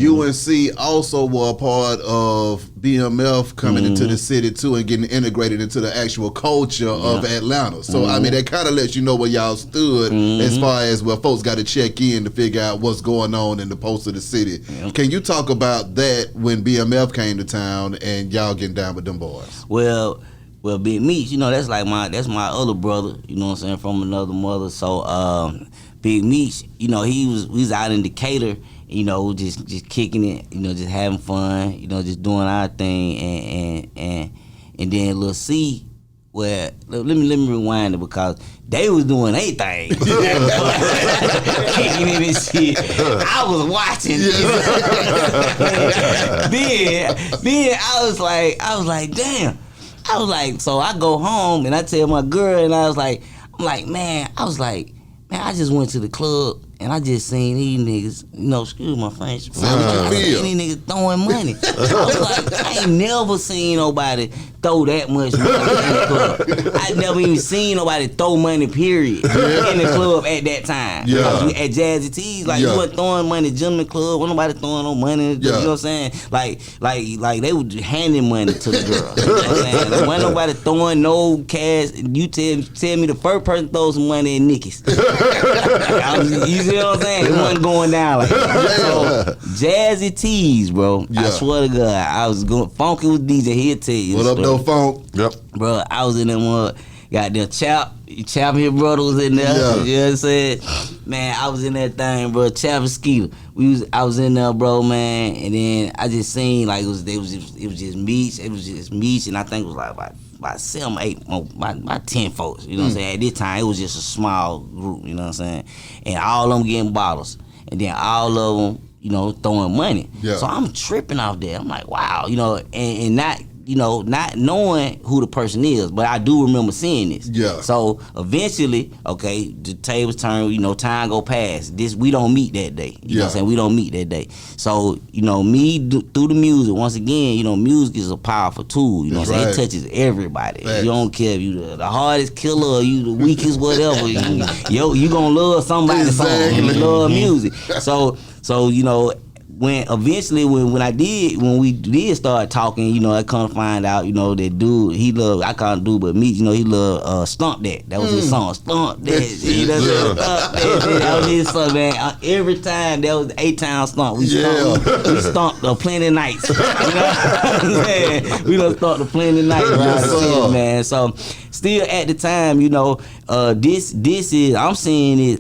UNC also were a part of BMF coming into the city too and getting integrated into the actual culture of Atlanta. So I mean, that kind of lets you know where y'all stood as far as where folks got to check in to figure out what's going on in the pulse of the city. Can you talk about that when BMF came to town and y'all getting down with them boys? Well, Big Meech, that's like that's my other brother, you know what I'm saying, from another mother. So Big Meech, we was out in Decatur, just kicking it, just having fun, just doing our thing, and then Lil C, where let me rewind it because they was doing their thing, kicking it and shit. I was watching. Then I was like, damn. I was like, so I go home and I tell my girl, and I just went to the club and I just seen these niggas, excuse my French, I seen these niggas throwing money. I was like, I ain't never seen nobody throw that much money in the club. I never even seen nobody throw money, period, in the club at that time. At Jazzy T's, you wasn't throwing money, gentleman club, wasn't nobody throwing no money, you know what I'm saying? Like they were handing money to the girl. You know what I'm saying? Like, wasn't nobody throwing no cash. You tell me the first person throw some money in Nicky's. You see what I'm saying? It wasn't going down like that. So, Jazzy T's, bro. I swear to God, I was going funky with DJ. He'll tell you. What up, though, Funk? Yep. Bro, I was in them goddamn Chap, his brother was in there. You know what I'm saying? Man, I was in that thing, bro. Chap and Skeeter. I was in there, bro, man, and then I just seen it was just Meech. It was just Meech, and I think it was like about 7, 8, about 10 folks. You know what I'm saying? At this time, it was just a small group. You know what I'm saying? And all of them getting bottles, and then all of them, throwing money. Yeah. So I'm tripping off that. I'm like, wow, and not. Not knowing who the person is, but I do remember seeing this. Yeah. So eventually, the tables turn, time go past. We don't meet that day. You know what I'm saying? We don't meet that day. So, through the music, once again, music is a powerful tool. You know what I'm saying? It touches everybody. Thanks. You don't care if you the hardest killer or you the weakest, whatever. you gonna love somebody's song. You love music. So when we did start talking, I come to find out, that dude, he loved, I call him dude, but me, he loved Stomp That. That was his song, Stomp That. Stomp That. That was his song, man. Every time, that was the 8-town stomp. We stomped the plenty nights. You know what I'm saying? We done stomped the plenty nights around the city, man. So, still at the time, this is, I'm seeing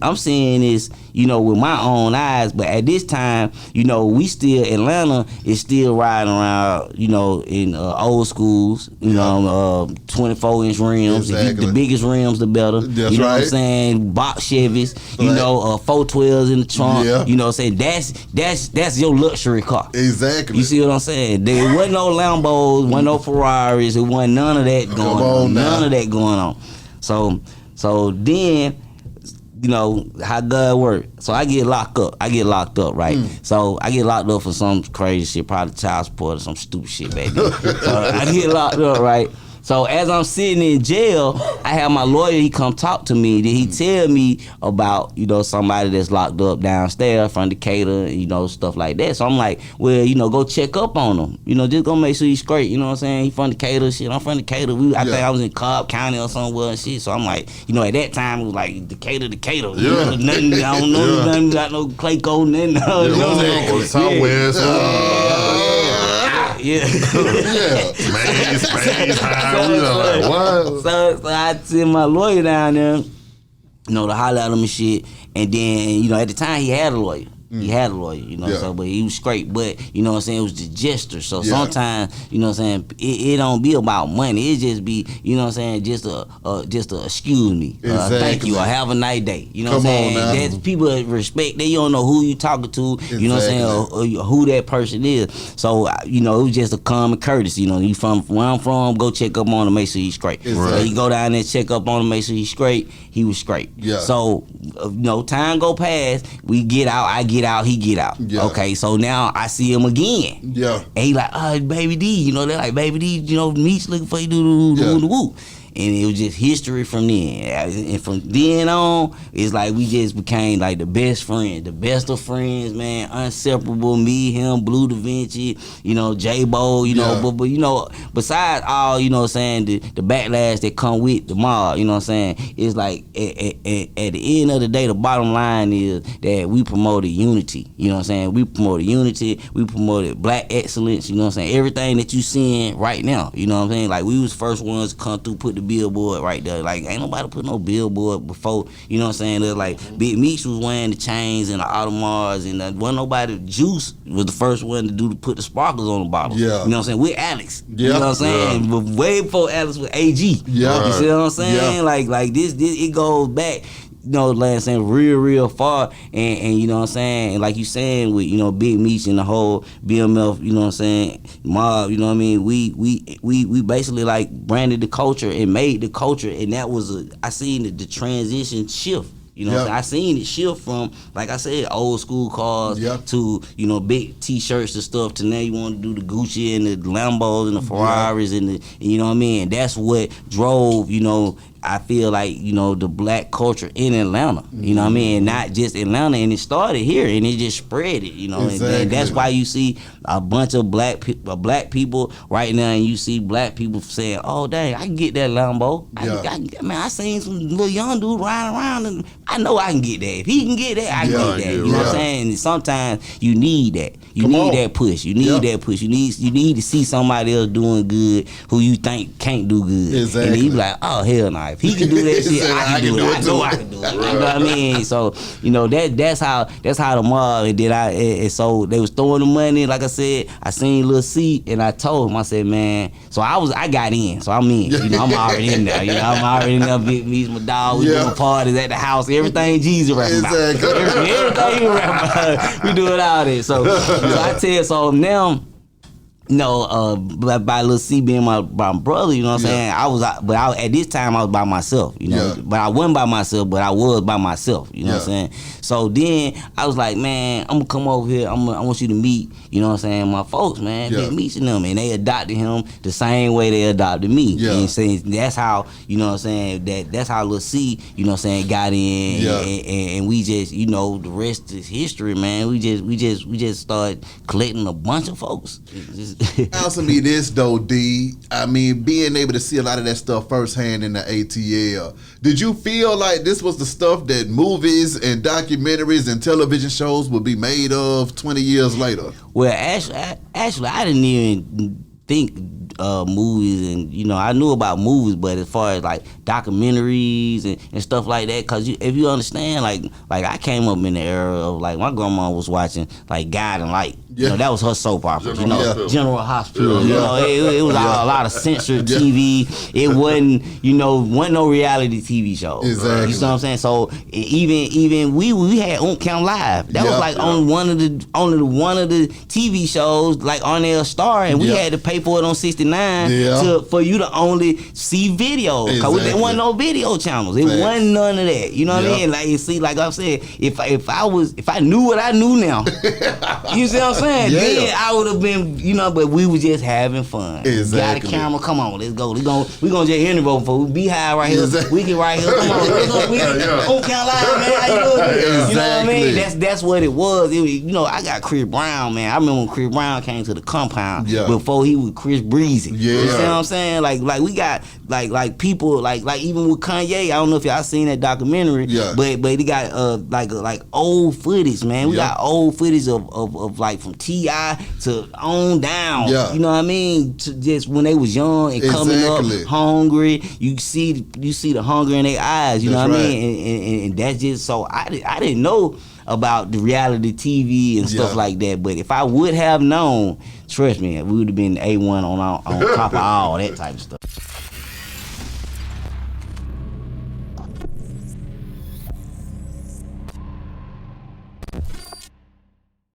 this, with my own eyes, but at this time, we still, Atlanta is still riding around, in old schools, 24-inch rims. Exactly. The biggest rims, the better. That's what I'm saying? Box Chevys, 412s in the trunk. Yeah. You know what I'm saying? That's your luxury car. Exactly. You see what I'm saying? There wasn't no Lambos, wasn't no Ferraris, it wasn't none of that going on. None of that going on. So then, how God work. So I get locked up, right? So I get locked up for some crazy shit, probably child support or some stupid shit back then. So I get locked up, right? So as I'm sitting in jail, I have my lawyer, he come talk to me. Then he tell me about, somebody that's locked up downstairs from Decatur, stuff like that. So I'm like, well, go check up on him. Just go make sure he's straight. You know what I'm saying? He from Decatur, shit. I'm from Decatur. I think I was in Cobb County or somewhere and shit. So I'm like, at that time it was like Decatur. Yeah. Nothing, I don't know nothing, got no Clayco, nothing. Southwest. Yeah. Space, So I send my lawyer down there, to holler at him and shit. And then, at the time he had a lawyer. He had a lawyer, so, but he was straight. But, it was the gesture. So sometimes, it don't be about money. It just be, just a excuse me. Thank you, or have a nice day. You know what I'm saying? That's people that respect, they don't know who you talking to, you know what I'm saying, or who that person is. So, it was just a common courtesy. You from where I'm from, go check up on him, make sure he's straight. Exactly. So you go down there, check up on him, make sure he's straight. He was straight. Yeah. So, time go past, we get out, I get out, he get out. Yeah. Okay, so now I see him again. Yeah. And he like, Baby D, they're like, Baby D, Meech looking for you, do. and it was just history from then. And from then on, it's like we just became like the best friends, the best of friends, man, inseparable. Me, him, Blue Da Vinci, you know, J-Bo, you know, but you know, besides all, you know what I'm saying, the backlash that come with the mob, you know what I'm saying, it's like at the end of the day, the bottom line is that we promoted unity, you know what I'm saying, we promoted unity, we promoted black excellence, you know what I'm saying, everything that you seeing right now, you know what I'm saying, like we was first ones to come through, put the billboard right there, like ain't nobody put no billboard before, you know what I'm saying, there's like Big Meech was wearing the chains and the Audemars, and wasn't nobody, Juice was the first one to put the sparkles on the bottle, you know what I'm saying, with Alex, you know what I'm saying, but way before Alex was AG, you see what I'm saying, like this it goes back, you know, like I'm saying, real far, and you know what I'm saying, and like you saying with, you know, Big Meech and the whole BMF, you know what I'm saying, mob, you know what I mean, we basically like branded the culture and made the culture, and that was I seen the transition shift. You know, I seen it shift from, like I said, old school cars to, you know, big T-shirts and stuff to now you want to do the Gucci and the Lambos and the Ferraris and you know what I mean? That's what drove, you know, I feel like, you know, the black culture in Atlanta, you know what I mean? And not just Atlanta, and it started here and it just spread it, you know, and that's why you see a bunch of black people right now, and you see black people saying, oh, dang, I can get that Lambo. I seen some little young dude riding around, and I know I can get that. If he can get that, I can get that. You know what I'm saying? And sometimes you need that. You need that push. You need that push. You need to see somebody else doing good who you think can't do good. And then you be like, oh, hell no. If he can do that shit, I can do it. I know I can do it. You know what I mean? So, you know, that's how the mob, and then and so they was throwing the money. Like I said, I seen Lil C, and I told him, I said, man, so I got in. So I'm in. You know, I'm already in there. You know, I'm already in there. Big Meech, my dog. We doing parties at the house. Everything Jesus rapping about. Everything he rapping about. We doing all this. So I tell you, so now, you know, by Lil C being my brother, you know what I'm saying? At this time I was by myself, you know. But I wasn't by myself, but I was by myself, you know what I'm saying? So then I was like, man, I'm gonna come over here, I want you to meet, you know what I'm saying, my folks, man, Big Meech and them, and they adopted him the same way they adopted me. And saying that's how, you know what I'm saying, that's how Lil C, you know what I'm saying, got in, and we just, you know, the rest is history, man. We just started collecting a bunch of folks. Answer me this though, D. I mean, being able to see a lot of that stuff firsthand in the ATL, did you feel like this was the stuff that movies and documentaries and television shows would be made of 20 years later? Well, actually, I didn't even think movies, and you know, I knew about movies, but as far as like documentaries and stuff like that, cause if you understand, like I came up in the era of like my grandma was watching like God and Light. You know, that was her soap opera. General Hospital. You know, it was a lot of censored TV. It wasn't, you know, no reality TV shows. Exactly. You know what I'm saying? So even we had On Count Live. That was like on one of the TV shows, like on their Star, and we had to pay for it on 69 for you to only see videos. Cause there wasn't no video channels. It wasn't none of that. You know what I mean? Like, you see, like I'm saying, if I knew what I knew now, you see what I'm saying? Then I would have been, you know, but we were just having fun. Got a camera, come on, let's go. We gonna just interview for we be high right here. We get right here, come on, we On Count Live, man. How you doing? You know what I mean? That's what it was. You know, I got Chris Brown, man. I remember when Chris Brown came to the compound before he was Chris Breezy. You see what I'm saying? Like we got like people like even with Kanye. I don't know if y'all seen that documentary, but they got like old footage, man. We got old footage of like from T.I. to on down. You know what I mean? To just when they was young and coming up hungry, you see the hunger in their eyes. You know what I mean? And that's just so I didn't know about the reality TV and stuff like that. But if I would have known, trust me, we would have been A1 on top of all that type of stuff.